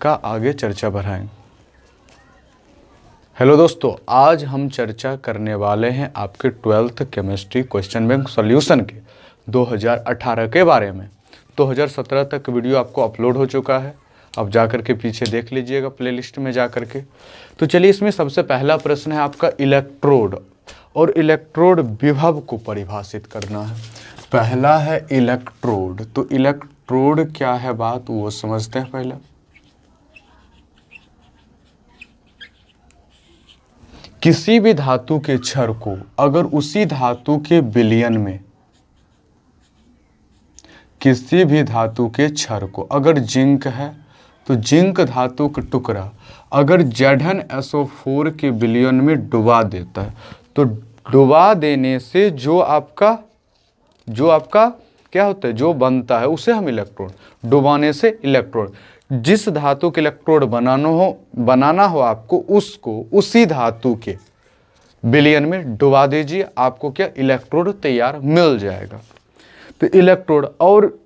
का आगे चर्चा बढ़ाएं। हेलो दोस्तों, आज हम चर्चा करने वाले हैं आपके 12th chemistry question bank solution के 2018 के बारे में। 2017 तक वीडियो आपको अपलोड हो चुका है, अब जा कर के पीछे देख लीजिएगा प्लेलिस्ट में जा कर के। तो चलिए, इसमें सबसे पहला प्रश्न है आपका इलेक्ट्रोड और इलेक्ट्रोड विभव को परिभाषित करना है। पहला है इलेक्ट्रोड, तो इलेक्ट्रोड क्या है बात वो समझते हैं पहले। किसी भी धातु के क्षण को अगर उसी धातु के विलयन में, किसी भी धातु के क्षण को, अगर जिंक है तो जिंक धातु का टुकड़ा अगर Zn के विलयन में डुबा देता है तो डुबा देने से जो आपका क्या होता है, जो बनता है उसे हम इलेक्ट्रोड, डुबाने से इलेक्ट्रोड। जिस धातु के इलेक्ट्रोड बनाना हो आपको, उसको उसी धातु के विलयन में डुबा दीजिए, आपको क्या इलेक्ट्रोड तैयार मिल जाएगा। तो इलेक्ट्रोड, और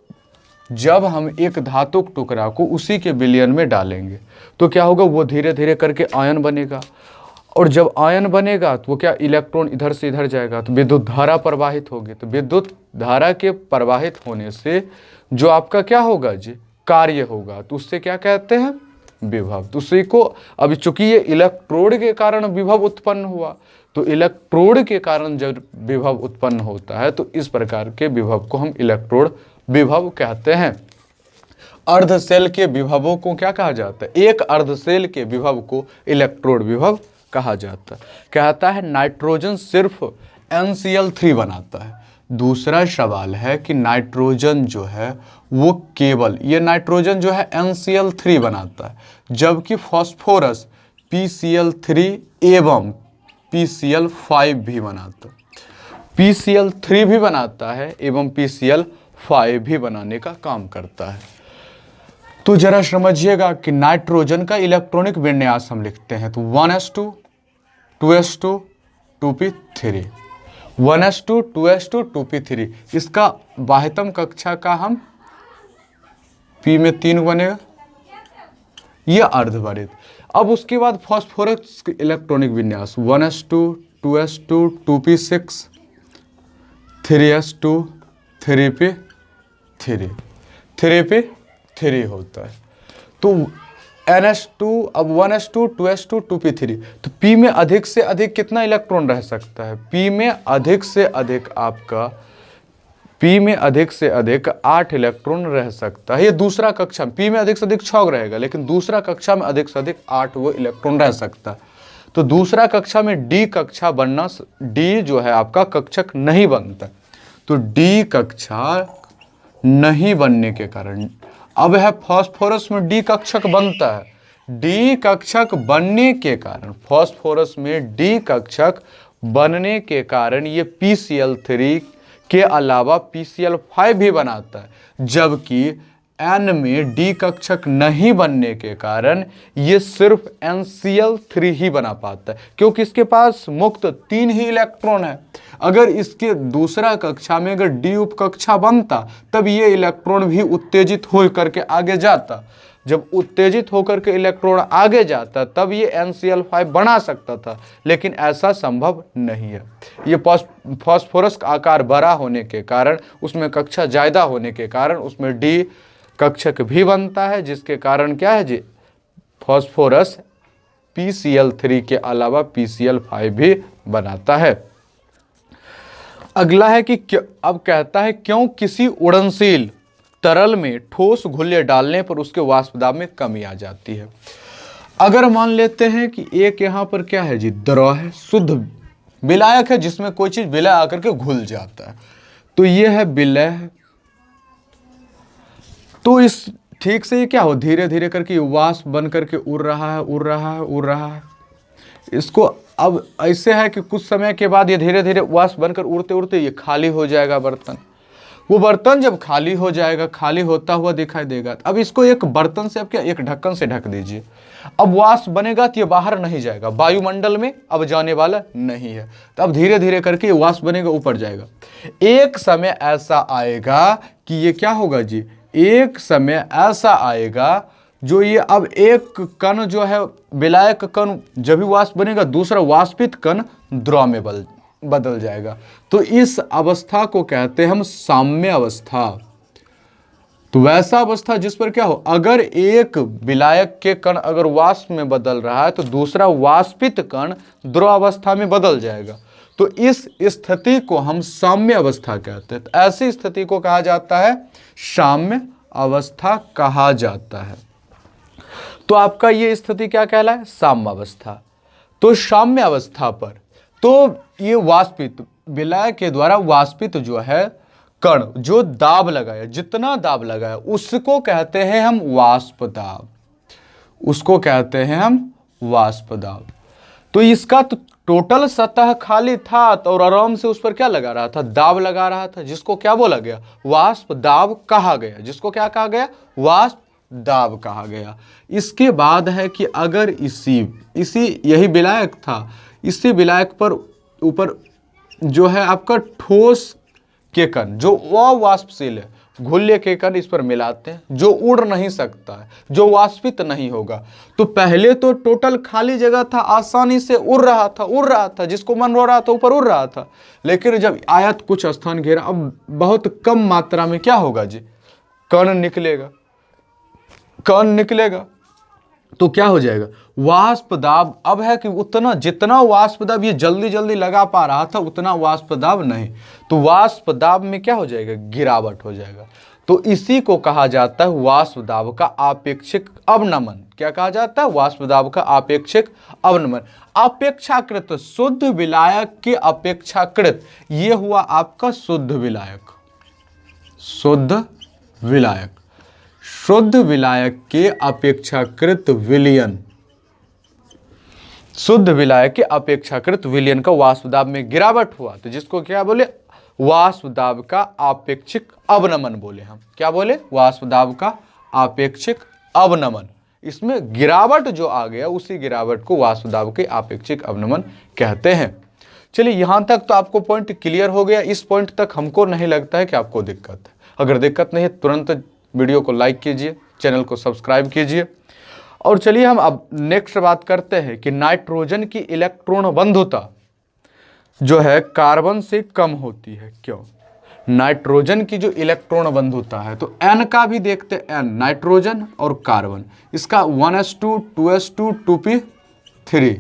जब हम एक धातु टुकड़ा को उसी के विलयन में डालेंगे तो क्या होगा, वो धीरे धीरे करके आयन बनेगा, और जब आयन बनेगा तो वो क्या, इलेक्ट्रॉन इधर से इधर जाएगा तो विद्युत धारा प्रवाहित होगी। तो विद्युत धारा के प्रवाहित होने से जो आपका क्या होगा जी, कार्य होगा, तो उससे क्या कहते हैं, विभव। तो उसी को, अब चूंकि ये इलेक्ट्रोड के कारण विभव उत्पन्न हुआ, तो इलेक्ट्रोड के कारण जब विभव उत्पन्न होता है तो इस प्रकार के विभव को हम इलेक्ट्रोड विभव कहते हैं। अर्ध सेल के विभवों को क्या कहा जाता है, एक अर्ध सेल के विभव को इलेक्ट्रोड विभव कहा जाता है। कहता है नाइट्रोजन सिर्फ NCl3 बनाता है। दूसरा सवाल है कि नाइट्रोजन जो है वो केवल, ये नाइट्रोजन जो है NCl3 बनाता है, जबकि फास्फोरस PCl3 एवं PCl5 भी बनाता है। PCl3 भी बनाता है एवं PCl5 भी बनाने का काम करता है। तो जरा समझिएगा कि नाइट्रोजन का इलेक्ट्रॉनिक विन्यास हम लिखते हैं तो 1s2 2s2 2p3, 1s2 2s2 2p3। इसका बाह्यतम कक्षा का हम p में 3 बनेगा, ये अर्धवारित। अब उसके बाद फास्फोरस इलेक्ट्रॉनिक विन्यास 1s2 2s2 2p6 3s2 3p3 3p3 होता है। तो NS2, अब 1s2 2s2 2p3, तो P में अधिक से अधिक कितना इलेक्ट्रॉन रह सकता है, P में अधिक से अधिक आपका, P में अधिक से अधिक 8 इलेक्ट्रॉन रह सकता है। ये दूसरा कक्षा में P में अधिक से अधिक 6 रहेगा, लेकिन दूसरा कक्षा में अधिक से अधिक 8 वो इलेक्ट्रॉन रह सकता है। तो दूसरा कक्षा में D कक्षा बनना, D जो है आपका कक्षक नहीं बनता, तो D कक्षा नहीं बनने के कारण, अब है फास्फोरस में D कक्षक बनता है। D कक्षक बनने के कारण, फास्फोरस में D कक्षक बनने के कारण ये PCl3 के अलावा PCl5 भी बनाता है, जबकि N में D कक्षक नहीं बनने के कारण ये सिर्फ NCl3 ही बना पाता है, क्योंकि इसके पास मुक्त 3 ही इलेक्ट्रॉन है। अगर इसके दूसरा कक्षा में अगर D उपकक्षा बनता तब ये इलेक्ट्रॉन भी उत्तेजित हो करके आगे जाता। जब उत्तेजित होकर के इलेक्ट्रॉन आगे जाता तब ये NCl5 बना सकता था, लेकिन ऐसा संभव नहीं है। ये फास्फोरस का आकार बड़ा होने के कारण, उसमें कक्षा ज़्यादा होने के कारण उसमें D कक्षक भी बनता है, जिसके कारण क्या है जी, फास्फोरस PCl3 के अलावा PCl5 भी बनाता है। अगला है कि अब कहता है क्यों किसी उड़नशील तरल में ठोस घुल्ले डालने पर उसके वाष्प दाब में कमी आ जाती है। अगर मान लेते हैं कि एक यहाँ पर क्या है जी, द्रव है, शुद्ध विलायक है, जिसमें कोई चीज विलय आकर के घुल जाता है, तो ये है विलय। तो इस ठीक से ये क्या हो, धीरे धीरे करके वाष्प बन करके उड़ रहा है। इसको अब ऐसे है कि कुछ समय के बाद ये धीरे धीरे वाष्प बनकर उड़ते उड़ते ये खाली हो जाएगा बर्तन। वो बर्तन जब खाली हो जाएगा, खाली होता हुआ दिखाई देगा। अब इसको एक बर्तन से, अब क्या, एक ढक्कन से ढक दीजिए। अब वाष्प बनेगा तो ये बाहर नहीं जाएगा, वायुमंडल में अब जाने वाला नहीं है। तो अब धीरे धीरे करके वाष्प बनेगा, ऊपर जाएगा। एक समय ऐसा आएगा कि ये क्या होगा जी, एक समय ऐसा आएगा जो ये अब एक कण जो है विलायक कण जब भी वाष्प बनेगा, दूसरा वाष्पित कण द्रव में बदल जाएगा। तो इस अवस्था को कहते हैं हम साम्य अवस्था। तो वैसा अवस्था जिस पर क्या हो, अगर एक विलायक के कण अगर वाष्प में बदल रहा है तो दूसरा वाष्पित कण द्रव अवस्था में बदल जाएगा। तो इस स्थिति को हम साम्य अवस्था कहते हैं। तो ऐसी स्थिति को कहा जाता है साम्य अवस्था कहा जाता है। तो आपका ये स्थिति क्या कहलाए, साम्य अवस्था। तो साम्य अवस्था पर तो ये वाष्पित विलायक के द्वारा वाष्पित जो है कण जो दाब लगाया, जितना दाब लगाया उसको कहते हैं हम वाष्प दाब, उसको कहते हैं हम वाष्प दाब। तो इसका तो टोटल सतह खाली था और आराम से उस पर क्या लगा रहा था, दाब लगा रहा था, जिसको क्या बोला गया, वाष्प दाब कहा गया। जिसको क्या कहा गया, वाष्प दाब कहा गया। इसके बाद है कि अगर इसी यही विलायक था, इसी विलायक पर ऊपर जो है आपका ठोस के कण जो अवाष्पशील है, घुल्य के कण इस पर मिलाते हैं, जो उड़ नहीं सकता है, जो वाष्पित नहीं होगा। तो पहले तो टोटल खाली जगह था, आसानी से उड़ रहा था, जिसको मन हो रहा था ऊपर उड़ रहा था। लेकिन जब आयत कुछ स्थान घेरा, अब बहुत कम मात्रा में क्या होगा जी, कण निकलेगा। तो क्या हो जाएगा, वाष्प दाब अब है कि उतना जितना वाष्प दाब ये जल्दी जल्दी लगा पा रहा था उतना वाष्प दाब नहीं, तो वाष्प दाब में क्या हो जाएगा, गिरावट हो जाएगा। तो इसी को कहा जाता है वाष्प दाब का आपेक्षिक अवनमन। क्या कहा जाता है, वाष्प दाब का आपेक्षिक अवनमन। अपेक्षाकृत शुद्ध विलायक के अपेक्षाकृत ये हुआ आपका शुद्ध विलायक, शुद्ध विलायक के अपेक्षाकृत विलयन, शुद्ध विलायक के अपेक्षाकृत विलयन का वाष्प दाब में गिरावट हुआ, तो जिसको क्या बोले, वाष्प दाब का आपेक्षिक अवनमन बोले हम। क्या बोले, वाष्प दाब का आपेक्षिक अवनमन। इसमें गिरावट जो आ गया उसी गिरावट को वाष्प दाब के आपेक्षिक अवनमन कहते हैं। चलिए यहां तक तो आपको पॉइंट क्लियर हो गया। इस पॉइंट तक हमको नहीं लगता है कि आपको दिक्कत है। अगर दिक्कत नहीं है तुरंत वीडियो को लाइक कीजिए, चैनल को सब्सक्राइब कीजिए। और चलिए हम अब नेक्स्ट बात करते हैं कि नाइट्रोजन की इलेक्ट्रॉन बंधुता जो है कार्बन से कम होती है, क्यों। नाइट्रोजन की जो इलेक्ट्रॉन बंधुता है, तो N का भी देखते हैं, N नाइट्रोजन और कार्बन, इसका 1s2 2s2 2p3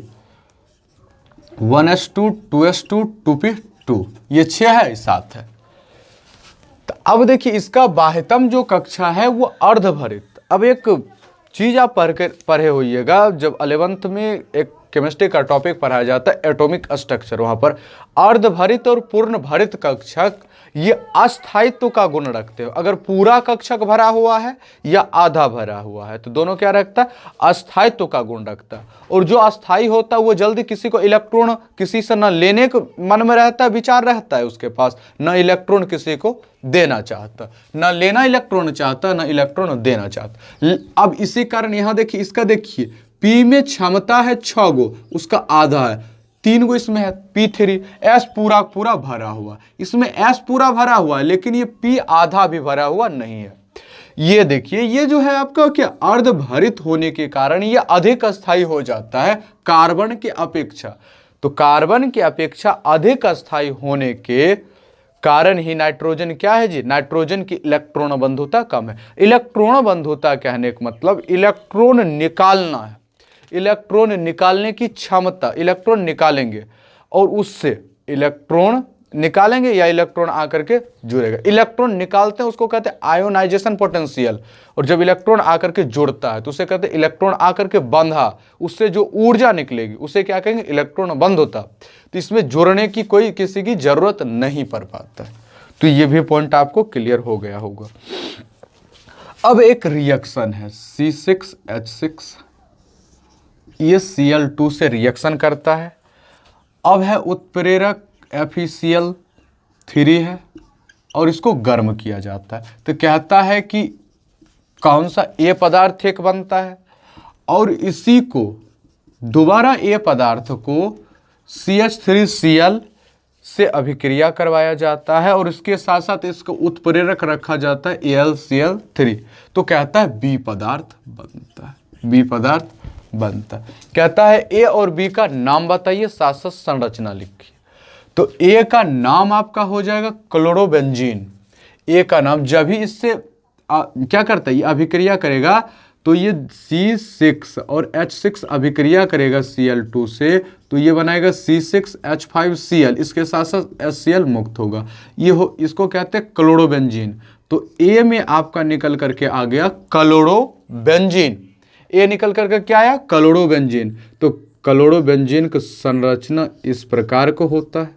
1s2 2s2 2p2 ये 6 है, 7 है। तो अब देखिए इसका बाह्यतम जो कक्षा है वो अर्धभरित। अब एक चीज आप पढ़े होइएगा, जब 11th में एक केमिस्ट्री का टॉपिक पढ़ाया जाता है एटॉमिक स्ट्रक्चर, वहां पर अर्धभरित और पूर्ण भरित कक्षक ये अस्थायित्व का गुण रखते हो। अगर पूरा कक्षक भरा हुआ है या आधा भरा हुआ है तो दोनों क्या रखता है, अस्थायित्व का गुण रखता है। और जो अस्थायी होता है वो जल्दी किसी को इलेक्ट्रॉन किसी से न लेने को मन में रहता है, विचार रहता है उसके पास, न इलेक्ट्रॉन किसी को देना चाहता, न लेना इलेक्ट्रॉन चाहता, न इलेक्ट्रॉन देना चाहता। अब इसी कारण यहां देखिए, इसका देखिए P में क्षमता है 6 गो, उसका आधा है, 3 गो इसमें है P3। S पूरा पूरा भरा हुआ, इसमें S पूरा भरा हुआ है लेकिन ये P आधा भी भरा हुआ नहीं है। ये देखिए ये जो है आपका क्या, अर्धभरित होने के कारण ये अधिक अस्थायी हो जाता है कार्बन के अपेक्षा। तो कार्बन की अपेक्षा अधिक अस्थायी होने के कारण ही नाइट्रोजन क्या है जी, नाइट्रोजन की इलेक्ट्रॉन बंधुता कम है। इलेक्ट्रॉन बंधुता कहने का मतलब इलेक्ट्रॉन निकालना है, इलेक्ट्रॉन निकालने की क्षमता, इलेक्ट्रॉन निकालेंगे और उससे इलेक्ट्रॉन निकालेंगे या इलेक्ट्रॉन आकर के जुड़ेगा। इलेक्ट्रॉन निकालते हैं उसको कहते हैं आयोनाइजेशन पोटेंशियल, और जब इलेक्ट्रॉन आकर के जुड़ता है तो उसे कहते हैं इलेक्ट्रॉन आकर के बंधा, उससे जो ऊर्जा निकलेगी उसे क्या कहेंगे, इलेक्ट्रॉन बंध होता। तो इसमें जुड़ने की कोई किसी की जरूरत नहीं पड़ पाता। तो ये भी पॉइंट आपको क्लियर हो गया होगा। अब एक रिएक्शन है C6H6, ये Cl2 से रिएक्शन करता है। अब है उत्प्रेरक FeCl3 है और इसको गर्म किया जाता है। तो कहता है कि कौन सा A पदार्थ एक बनता है और इसी को दोबारा A पदार्थ को CH3Cl से अभिक्रिया करवाया जाता है और इसके साथ साथ इसको उत्प्रेरक रखा जाता है AlCl3, तो कहता है बी पदार्थ बनता है, बी पदार्थ बनता है। कहता है ए और बी का नाम बताइए, साथ साथ संरचना लिखिए। तो ए का नाम आपका हो जाएगा क्लोरोबेंजीन। ए का नाम जब भी इससे क्या करता है, ये अभिक्रिया करेगा तो ये C6 और H6 अभिक्रिया करेगा Cl2 से, तो ये बनाएगा C6H5Cl, इसके साथ साथ HCl मुक्त होगा, ये हो, इसको कहते हैं क्लोरोबेंजीन। तो ए में आपका निकल करके आ गया क्लोरोबेंजीन, ए निकल करके क्या आया, क्लोरोबेंजीन। तो क्लोरोबेंजीन की संरचना इस प्रकार को होता है,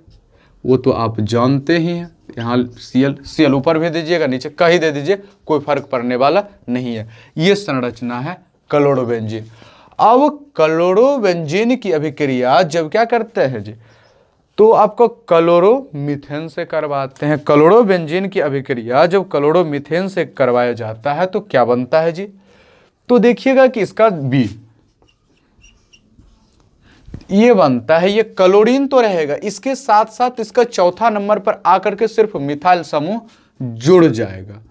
वो तो आप जानते ही हैं। यहाँ Cl ऊपर भी दीजिएगा, नीचे कहीं दे दीजिए, कोई फर्क पड़ने वाला नहीं है। ये संरचना है क्लोरोबेंजीन। अब क्लोरोबेंजीन की अभिक्रिया जब क्या करते हैं जी, तो आपको क्लोरोमीथेन से करवाते हैं। क्लोरोबेंजीन की अभिक्रिया जब क्लोरोमीथेन से करवाया जाता है तो क्या बनता है जी, तो देखिएगा कि इसका बी ये बनता है, ये क्लोरीन तो रहेगा, इसके साथ साथ इसका चौथा नंबर पर आकर के सिर्फ मिथाइल समूह जुड़ जाएगा।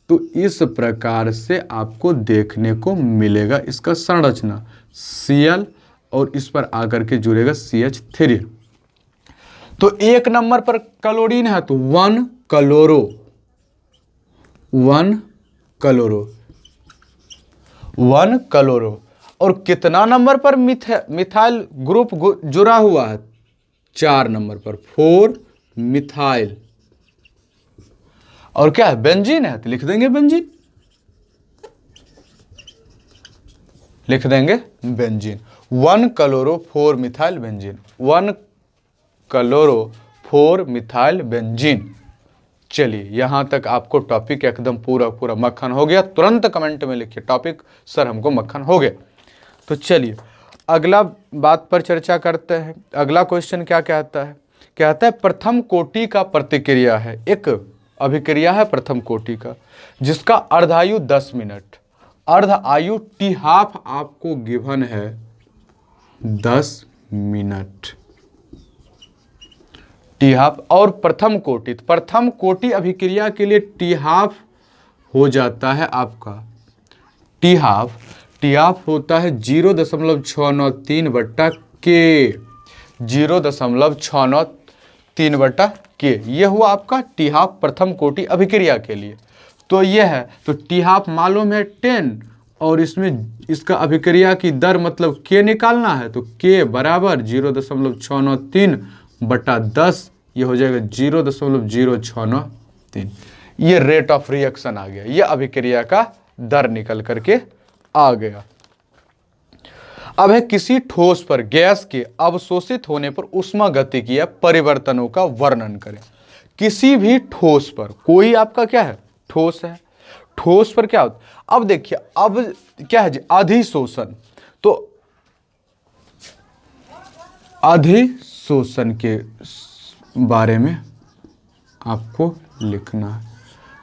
तो इस प्रकार से आपको देखने को मिलेगा इसका संरचना Cl और इस पर आकर के जुड़ेगा CH3। तो एक नंबर पर क्लोरीन है तो 1 क्लोरो, 1 क्लोरो, 1 क्लोरो। और कितना नंबर पर मिथाइल ग्रुप जुड़ा हुआ है, 4 नंबर पर 4 मिथाइल। और क्या है, बेंजीन है, तो लिख देंगे बेंजीन, लिख देंगे benzene. 1 chloro 4 methyl benzene, 1 chloro 4 methyl benzene. चलिए यहां तक आपको टॉपिक एकदम पूरा पूरा मक्खन हो गया। तुरंत कमेंट में लिखिए टॉपिक सर हमको मक्खन हो गया। तो चलिए अगला बात पर चर्चा करते हैं। अगला क्वेश्चन क्या कहता है, कहता है प्रथम कोटि का प्रतिक्रिया है, एक अभिक्रिया है प्रथम कोटि का जिसका अर्धायु 10 मिनट, अर्ध आयु टी हाफ आपको गिवन है 10 मिनट, टी हाफ। और प्रथम कोटि अभिक्रिया के लिए टी हाफ हो जाता है आपका, टी हाफ होता है 0.693 बट्टा के, 0.693 बट्टा के। ये हुआ आपका टी हाफ प्रथम कोटि अभिक्रिया के लिए। तो ये है, तो टी हाफ मालूम है 10 और इसमें इसका अभिक्रिया की दर मतलब के निकालना है, तो के बराबर 0.693 बट्टा 10, ये हो जाएगा 0.0693। ये रेट ऑफ रिएक्शन आ गया, ये अभिक्रिया का दर निकल करके आ गया। अब है किसी ठोस पर गैस के अवशोषित होने पर ऊष्मागतिकीय परिवर्तनों का वर्णन करें। किसी भी ठोस पर, कोई आपका क्या है, ठोस है, ठोस पर क्या होता, अब देखिए अब क्या है जी, अधिशोषण। तो अधिशोषण के बारे में आपको लिखना है।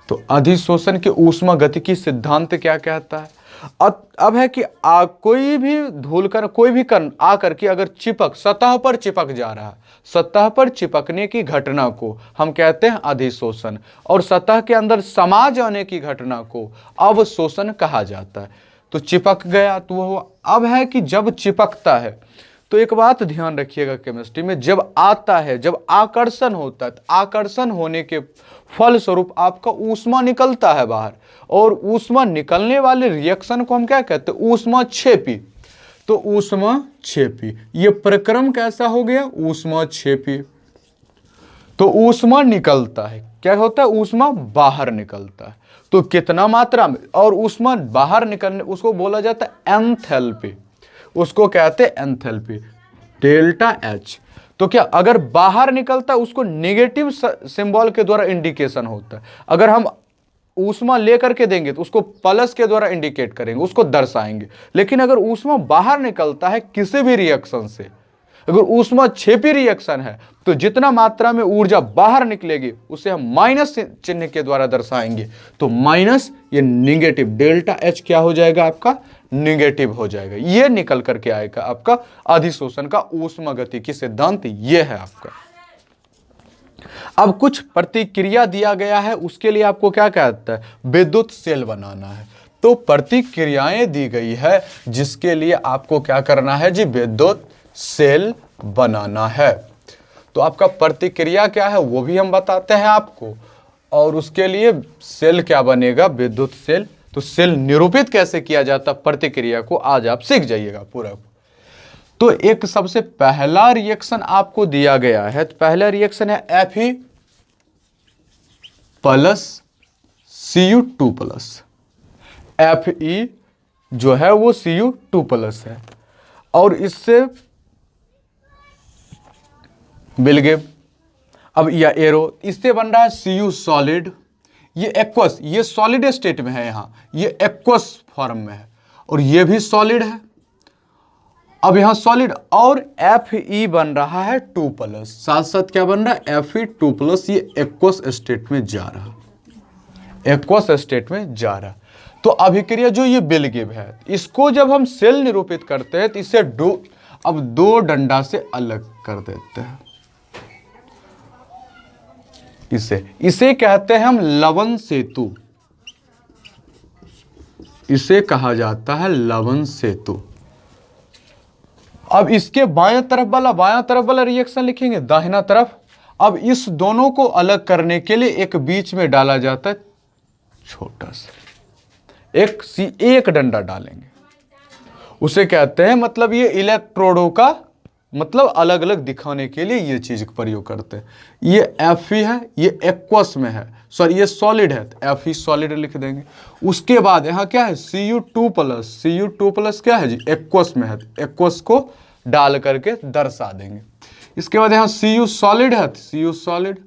तो अधिशोषण के ऊष्मागतिकी सिद्धांत क्या कहता है। अब है कि कोई भी धूलकण, कोई भी कण आकर के अगर सतह पर चिपक जा रहा है, सतह पर चिपकने की घटना को हम कहते हैं अधिशोषण, और सतह के अंदर समा जाने की घटना को अवशोषण कहा जाता है। तो चिपक गया तो वो, अब है कि जब चिपकता है तो एक बात ध्यान रखिएगा केमिस्ट्री में, जब आता है, जब आकर्षण होता है, आकर्षण होने के फलस्वरूप आपका ऊष्मा निकलता है बाहर, और ऊष्मा निकलने वाले रिएक्शन को हम क्या कहते हैं, ऊष्माक्षेपी। तो ऊष्माक्षेपी, ये प्रक्रम कैसा हो गया, ऊष्माक्षेपी। तो ऊष्मा निकलता है, क्या होता है, ऊष्मा बाहर निकलता है। तो कितना मात्रा में, और ऊष्मा बाहर निकलने उसको बोला जाता है एंथैल्पी, उसको कहते हैं एंथैल्पी, डेल्टा एच। तो क्या अगर बाहर निकलता है उसको नेगेटिव सिंबल के द्वारा इंडिकेशन होता है, अगर हम ऊष्मा लेकर के देंगे तो उसको प्लस के द्वारा इंडिकेट करेंगे, उसको दर्शाएंगे। लेकिन अगर ऊष्मा बाहर निकलता है किसी भी रिएक्शन से, अगर ऊष्माक्षेपी रिएक्शन है तो जितना मात्रा में ऊर्जा बाहर निकलेगी उसे हम माइनस चिन्ह के द्वारा दर्शाएंगे। तो माइनस, ये निगेटिव, डेल्टा एच क्या हो जाएगा आपका, निगेटिव हो जाएगा। ये निकल करके आएगा आपका अधिशोषण का ऊष्मागतिकी सिद्धांत, ये है आपका। अब कुछ प्रतिक्रिया दिया गया है, उसके लिए आपको क्या कहता है, विद्युत सेल बनाना है। तो प्रतिक्रियाएं दी गई है जिसके लिए आपको क्या करना है जी, विद्युत सेल बनाना है। तो आपका प्रतिक्रिया क्या है वो भी हम बताते हैं आपको, और उसके लिए सेल क्या बनेगा, विद्युत सेल। तो सेल निरूपित कैसे किया जाता प्रतिक्रिया को आज आप सीख जाइएगा पूरा। तो एक सबसे पहला रिएक्शन आपको दिया गया है, तो पहला रिएक्शन है Fe plus Cu2 plus. Fe जो है वो Cu2 प्लस है, और इससे मिल गए। अब या एरो, इससे बन रहा है Cu सॉलिड, ये एक्वस, ये सॉलिड स्टेट में है, यहां ये एक्वस फॉर्म में है, और ये भी सॉलिड है। अब यहां सॉलिड, और Fe बन रहा है 2 प्लस, साथ साथ क्या बन रहा है, Fe2 प्लस, ये एक्वस स्टेट में जा रहा, एक्वस स्टेट में जा रहा। तो अभिक्रिया जो ये बिलगिब है, इसको जब हम सेल निरूपित करते हैं तो इसे अब दो डंडा से अलग कर देते हैं। इसे कहते हैं हम लवण सेतु, इसे कहा जाता है लवण सेतु। अब इसके बायां तरफ वाला रिएक्शन लिखेंगे दाहिना तरफ। अब इस दोनों को अलग करने के लिए एक बीच में डाला जाता है छोटा सा, एक डंडा डालेंगे, उसे कहते हैं, मतलब ये इलेक्ट्रोडों का मतलब अलग अलग दिखाने के लिए ये चीज का प्रयोग करते हैं। ये Fe है, ये एक्वस में है, सॉरी ये सॉलिड है, तो Fe सॉलिड लिख देंगे। उसके बाद यहाँ क्या है, Cu2 प्लस, Cu2 प्लस क्या है जी, एक्वस में है, एक्वस को डाल करके दर्शा देंगे। इसके बाद यहाँ Cu सॉलिड है, Cu सॉलिड,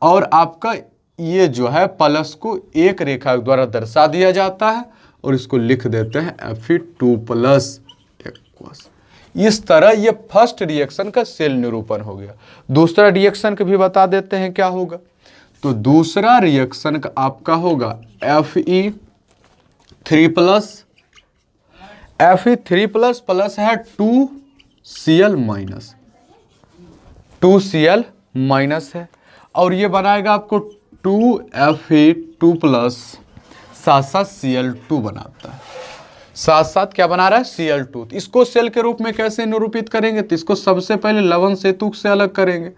और आपका ये जो है प्लस को एक रेखा द्वारा दर्शा दिया जाता है, और इसको लिख देते हैं Fe2 प्लस एक्वस। इस तरह ये फर्स्ट रिएक्शन का सेल निरूपण हो गया। दूसरा रिएक्शन का भी बता देते हैं क्या होगा। तो दूसरा रिएक्शन का आपका होगा Fe3 plus, Fe3 plus plus है 2Cl माइनस, 2Cl माइनस है, और ये बनाएगा आपको 2Fe2 प्लस, साथ साथ Cl2 बनाता है, साथ साथ क्या बना रहा है, Cl2। इसको सेल के रूप में कैसे निरूपित करेंगे, तो इसको सबसे पहले लवण सेतु से अलग करेंगे।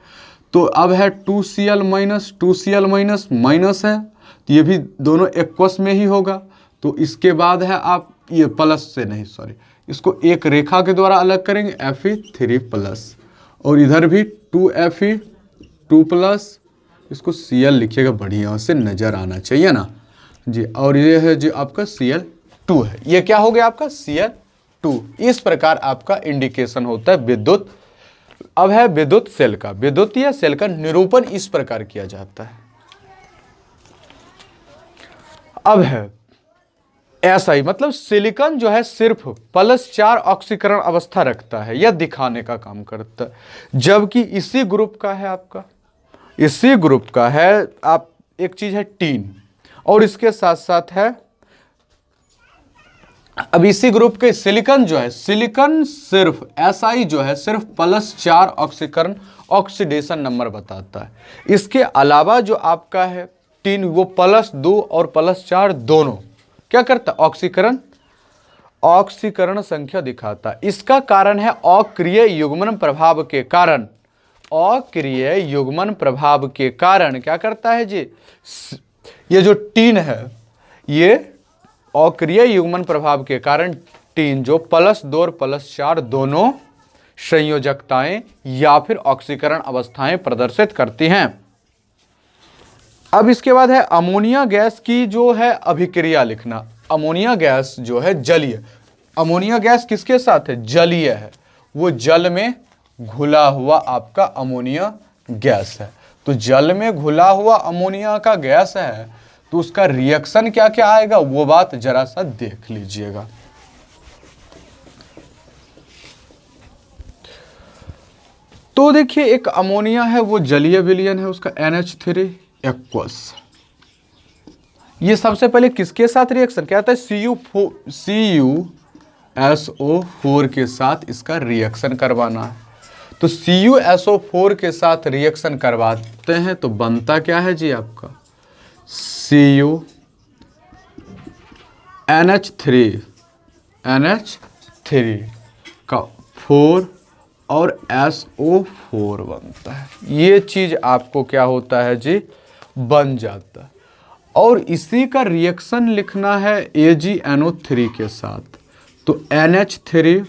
तो अब है 2Cl minus, 2Cl minus minus है, तो ये भी दोनों एक्वस में ही होगा। तो इसके बाद है आप ये प्लस से नहीं, सॉरी, इसको एक रेखा के द्वारा अलग करेंगे, Fe3 प्लस, और इधर भी 2Fe2 प्लस, इसको Cl लिखिएगा, बढ़िया से नजर आना चाहिए ना जी। और ये है जो आपका Cl2 है, ये क्या हो गया आपका Cl2। इस प्रकार आपका इंडिकेशन होता है विद्युत। अब है विद्युत सेल का, विद्युतीय सेल का निरूपण इस प्रकार किया जाता है। अब है SI, मतलब सिलिकॉन जो है सिर्फ +4 ऑक्सीकरण अवस्था रखता है, यह दिखाने का काम करता है। जबकि इसी ग्रुप का है आपका, इसी ग्रुप का है आप, एक चीज है टीन, और इसके साथ साथ है, अब इसी ग्रुप के सिलिकॉन जो है, सिलिकॉन सिर्फ SI जो है सिर्फ +4 ऑक्सीकरण ऑक्सीडेशन नंबर बताता है। इसके अलावा जो आपका है टीन, वो +2 और +4 दोनों क्या करता है, ऑक्सीकरण संख्या दिखाता है। इसका कारण है अक्रिय युग्मन प्रभाव के कारण, अक्रिय युग्मन प्रभाव के कारण क्या करता है जी, ये जो टीन है, ये अक्रिय युग्मन प्रभाव के कारण टीन जो +2 और +4 दोनों संयोजकताएं या फिर ऑक्सीकरण अवस्थाएं प्रदर्शित करती हैं। अब इसके बाद है अमोनिया गैस की जो है अभिक्रिया लिखना। अमोनिया गैस जो है जलीय, अमोनिया गैस किसके साथ है, जलीय है, वो जल में घुला हुआ आपका अमोनिया गैस है। तो जल में घुला हुआ अमोनिया का गैस है, तो उसका रिएक्शन क्या क्या आएगा वो बात जरा सा देख लीजिएगा। तो देखिए एक अमोनिया है वो जलीय विलयन है, उसका NH3 एक्वस। ये सबसे पहले किसके साथ रिएक्शन क्या आता है, CuSO4 के साथ इसका रिएक्शन करवाना है। तो CuSO4 के साथ रिएक्शन करवाते हैं तो बनता क्या है जी आपका NH3 का 4 और SO4 बनता है। ये चीज आपको क्या होता है जी, बन जाता है। और इसी का रिएक्शन लिखना है AgNO3 के साथ, तो NH3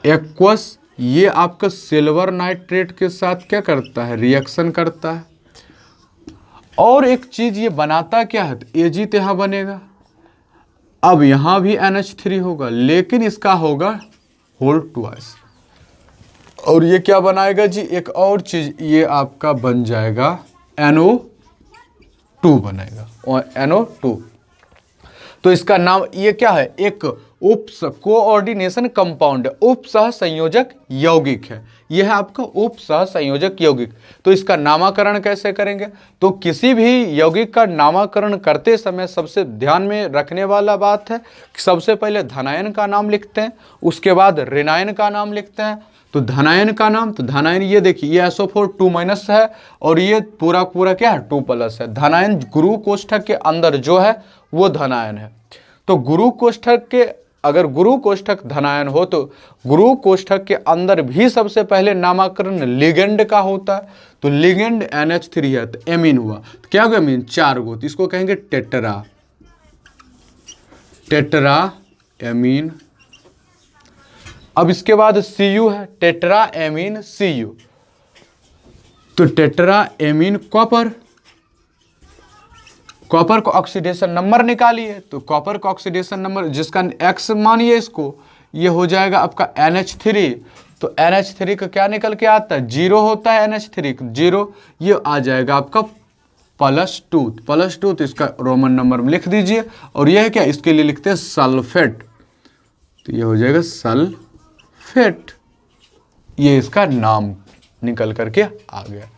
एक्वस ये आपका सिल्वर नाइट्रेट के साथ क्या करता है, रिएक्शन करता है। और एक चीज ये बनाता क्या है, तो Ag तो यहां बनेगा, अब यहां भी NH3 होगा, लेकिन इसका होगा होल ट्वाइस। और ये क्या बनाएगा जी, एक और चीज ये आपका बन जाएगा NO2 बनेगा, और NO2। तो इसका नाम ये क्या है, एक उप कोऑर्डिनेशन कंपाउंड है, उप सह संयोजक यौगिक है। यह है आपका उप सह संयोजक यौगिक। तो इसका नामकरण कैसे करेंगे, तो किसी भी यौगिक का नामकरण करते समय सबसे ध्यान में रखने वाला बात है कि सबसे पहले धनायन का नाम लिखते हैं, उसके बाद ऋणायन का नाम लिखते हैं। तो धनायन का नाम, तो धनायन ये देखिए ये SO4 2- है और ये पूरा पूरा क्या है 2+ है। धनायन गुरु कोष्ठक के अंदर जो है वो धनायन है। तो गुरु कोष्ठक के, अगर गुरु कोष्ठक धनायन हो तो गुरु कोष्ठक के अंदर भी सबसे पहले नामकरण लिगेंड का होता है। तो लिगेंड NH3 है, तो एमीन हुआ, तो क्या होगा एमीन 4 गो, तो इसको कहेंगे टेट्रा एमीन। अब इसके बाद Cu है, टेट्रा एमीन Cu, तो टेट्रा एमीन कॉपर को ऑक्सीडेशन नंबर निकालिए, तो कॉपर का ऑक्सीडेशन नंबर जिसका X मानिए इसको, ये हो जाएगा आपका NH3। तो NH3 का क्या निकल के आता है, 0 होता है NH3 0, ये आ जाएगा आपका +2, तो इसका रोमन नंबर में लिख दीजिए। और यह है क्या, इसके लिए लिखते हैं सल्फेट, तो ये हो जाएगा सल्फेट, ये इसका नाम निकल करके आ गया।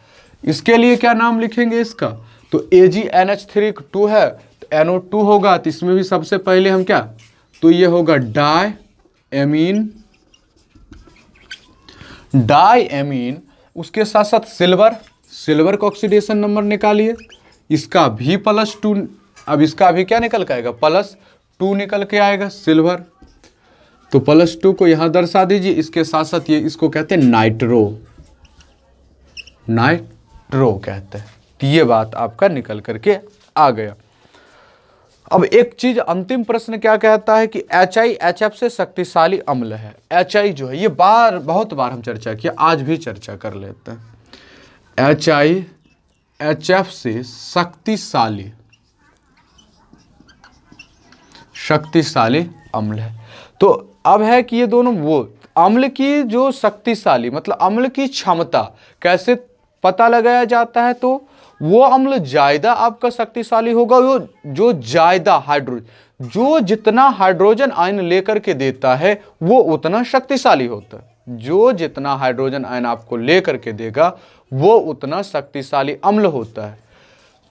इसके लिए क्या नाम लिखेंगे इसका, तो AgNH3 2 है तो NO2 होगा, तो इसमें भी सबसे पहले हम क्या, तो ये होगा डायमीन, उसके साथ साथ सिल्वर का ऑक्सीडेशन नंबर निकालिए, इसका भी +2, अब इसका भी क्या निकल के आएगा +2 निकल के आएगा सिल्वर, तो +2 को यहां दर्शा दीजिए। इसके साथ साथ ये इसको कहते हैं नाइट्रो कहते हैं। तो ये बात आपका निकल करके आ गया। अब एक चीज अंतिम प्रश्न क्या कहता है कि HiHF से शक्तिशाली अम्ल है। Hi जो है ये बहुत बार हम चर्चा किया, आज भी चर्चा कर लेते हैं। HiHF से शक्तिशाली अम्ल है। तो अब है कि ये दोनों वो अम्ल की जो शक्तिशाली मतलब अम्ल की क्षमता कैसे पता लगाया जाता है, तो वो अम्ल ज्यादा आपका शक्तिशाली होगा जो ज्यादा हाइड्रोजन, जो जितना हाइड्रोजन आयन लेकर के देता है वो उतना शक्तिशाली होता है। जो जितना हाइड्रोजन आयन आपको लेकर के देगा वो उतना शक्तिशाली अम्ल होता है।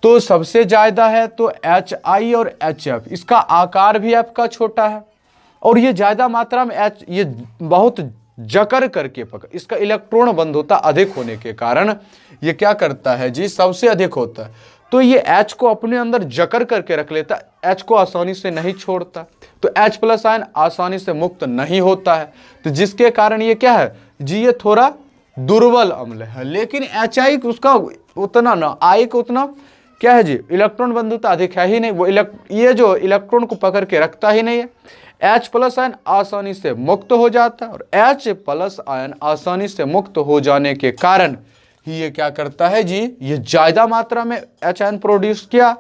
तो सबसे ज्यादा है तो Hi और HF, इसका आकार भी आपका छोटा है और ये ज्यादा मात्रा में ये बहुत जकड़ करके पकड़, इसका इलेक्ट्रॉन बंधुता अधिक होने के कारण ये क्या करता है जी, सबसे अधिक होता है। तो ये H को अपने अंदर जकड़ करके रख लेता है, H को आसानी से नहीं छोड़ता, तो H+ आयन आसानी से मुक्त नहीं होता है। तो जिसके कारण ये क्या है जी, ये थोड़ा दुर्बल अम्ल है। लेकिन HI उसका उतना ना, I को उतना क्या है जी, इलेक्ट्रॉन बंधुता अधिक है ही नहीं, वो ये जो इलेक्ट्रॉन को पकड़ के रखता ही नहीं है। H+ आयन आसानी से मुक्त हो जाता है और H+ आयन आसानी से मुक्त हो जाने के कारण ही ये क्या करता है जी, ये ज्यादा मात्रा में H आयन प्रोड्यूस किया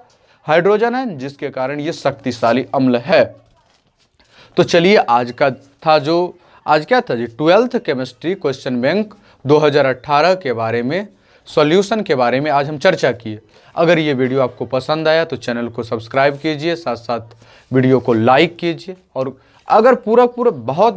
हाइड्रोजन आयन, जिसके कारण ये शक्तिशाली अम्ल है। तो चलिए आज का था जो आज क्या था जी, 12th केमिस्ट्री क्वेश्चन बैंक 2018 के बारे में सॉल्यूशन के बारे में आज हम चर्चा किए। अगर ये वीडियो आपको पसंद आया तो चैनल को सब्सक्राइब कीजिए, साथ साथ वीडियो को लाइक कीजिए और अगर पूरा बहुत